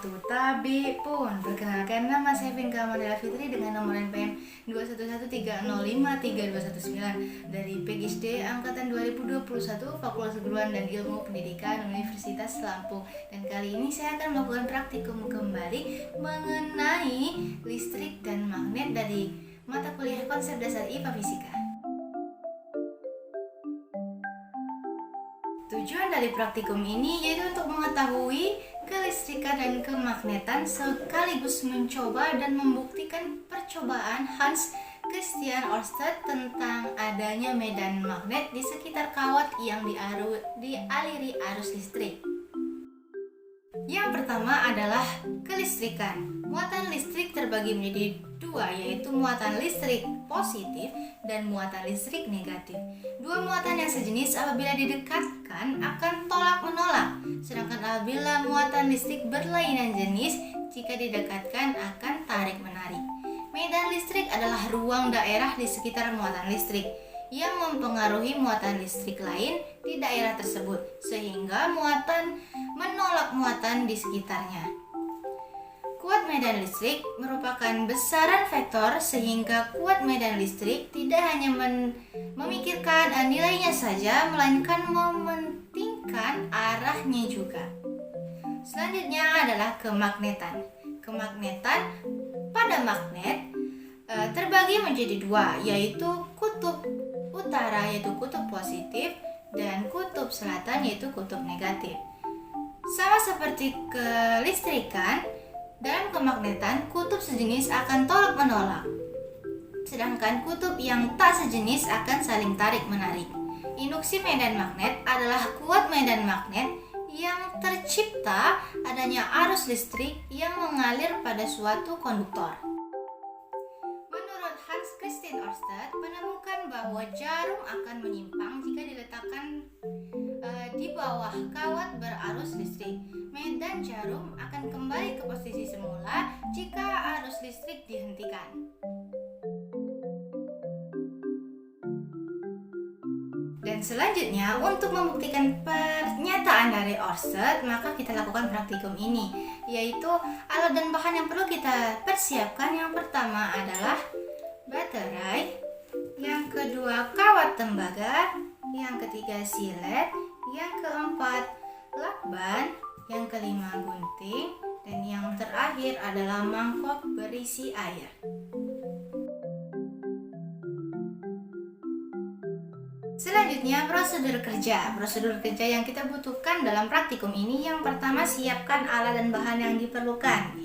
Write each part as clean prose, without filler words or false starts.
waktu tabi pun. Perkenalkan, nama saya Vinka Manila Fitri dengan nomor NPM 211305329 dari PGSD Angkatan 2021 Fakultas Keguruan dan Ilmu Pendidikan Universitas Lampung. Dan kali ini saya akan melakukan praktikum kembali mengenai listrik dan magnet dari mata kuliah konsep dasar IPA Fisika. Tujuan dari praktikum ini yaitu untuk mengetahui kelistrikan dan kemagnetan sekaligus mencoba dan membuktikan percobaan Hans Christian Ørsted tentang adanya medan magnet di sekitar kawat yang dialiri arus listrik. Yang pertama adalah kelistrikan. Muatan listrik terbagi menjadi dua, yaitu muatan listrik positif dan muatan listrik negatif. Dua muatan yang sejenis apabila didekatkan akan tolak-menolak, sedangkan apabila muatan listrik berlainan jenis, jika didekatkan akan tarik-menarik. Medan listrik adalah ruang daerah di sekitar muatan listrik yang mempengaruhi muatan listrik lain di daerah tersebut, sehingga muatan menolak muatan di sekitarnya. Kuat medan listrik merupakan besaran vektor, sehingga kuat medan listrik tidak hanya memikirkan nilainya saja, melainkan mementingkan arahnya juga. Selanjutnya adalah kemagnetan. Kemagnetan pada magnet terbagi menjadi dua, yaitu kutub utara yaitu kutub positif dan kutub selatan yaitu kutub negatif. Sama seperti kelistrikan, dalam kemagnetan kutub sejenis akan tolak-menolak, sedangkan kutub yang tak sejenis akan saling tarik-menarik. Induksi medan magnet adalah kuat medan magnet yang tercipta adanya arus listrik yang mengalir pada suatu konduktor. Menurut Hans Christian Ørsted, menemukan bahwa jarum akan menyimpang jika diletakkan di bawah kawat berarus listrik. Medan jarum akan kembali ke posisi semula jika arus listrik dihentikan. Dan selanjutnya, untuk membuktikan pernyataan dari Ørsted, maka kita lakukan praktikum ini, yaitu alat dan bahan yang perlu kita persiapkan. Yang pertama adalah baterai, yang kedua kawat tembaga, yang ketiga silet, yang keempat lakban, yang kelima gunting, dan yang terakhir adalah mangkok berisi air. Selanjutnya, prosedur kerja. Prosedur kerja yang kita butuhkan dalam praktikum ini, yang pertama siapkan alat dan bahan yang diperlukan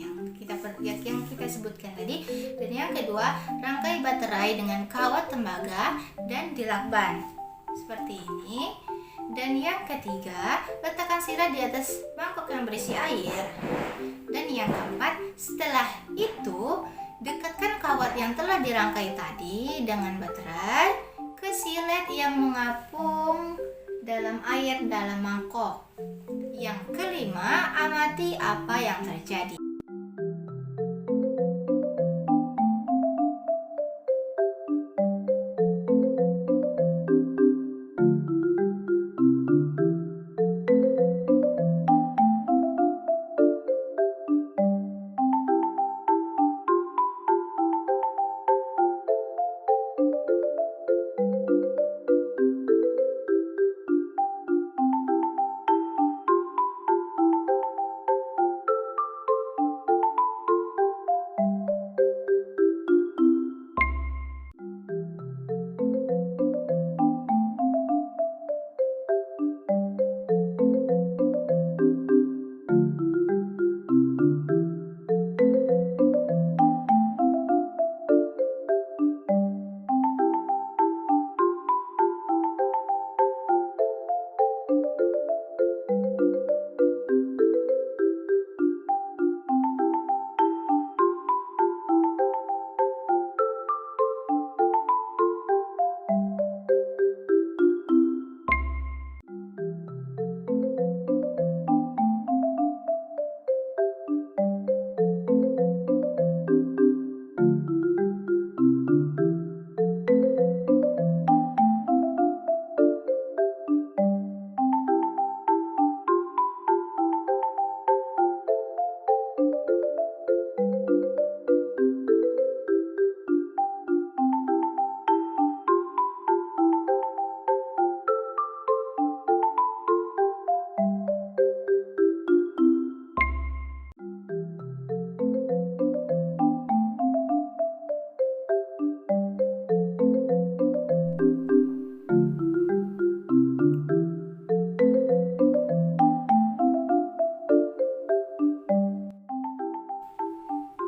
yang kita sebutkan tadi, dan yang kedua rangkai baterai dengan kawat tembaga dan dilakban seperti ini. Dan yang ketiga, letakkan sirah di atas mangkok yang berisi air. Dan yang keempat, setelah itu dekatkan kawat yang telah dirangkai tadi dengan baterai ke silet yang mengapung dalam air dalam mangkok. Yang kelima, amati apa yang terjadi.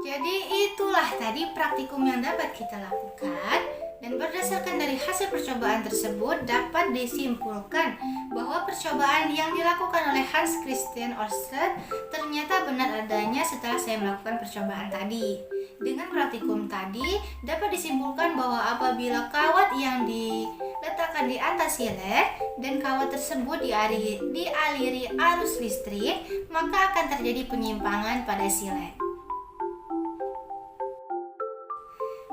Jadi itulah tadi praktikum yang dapat kita lakukan, dan berdasarkan dari hasil percobaan tersebut dapat disimpulkan bahwa percobaan yang dilakukan oleh Hans Christian Ørsted ternyata benar adanya setelah saya melakukan percobaan tadi. Dengan praktikum tadi dapat disimpulkan bahwa apabila kawat yang diletakkan di atas silet dan kawat tersebut dialiri arus listrik, maka akan terjadi penyimpangan pada silet.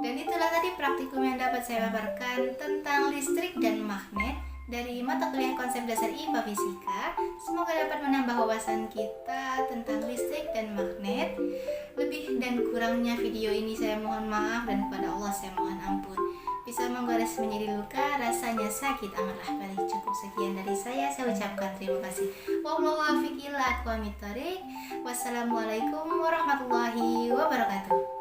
Dan itulah tadi praktikum yang dapat saya paparkan tentang listrik dan magnet dari mata kuliah konsep dasar IPA Fisika. Semoga dapat menambah wawasan kita tentang listrik dan magnet. Lebih dan kurangnya video ini saya mohon maaf, dan kepada Allah saya mohon ampun. Bisa menggores menjadi luka, rasanya sakit amatlah pedih. Cukup sekian dari saya ucapkan terima kasih. Wassalamualaikum warahmatullahi wabarakatuh.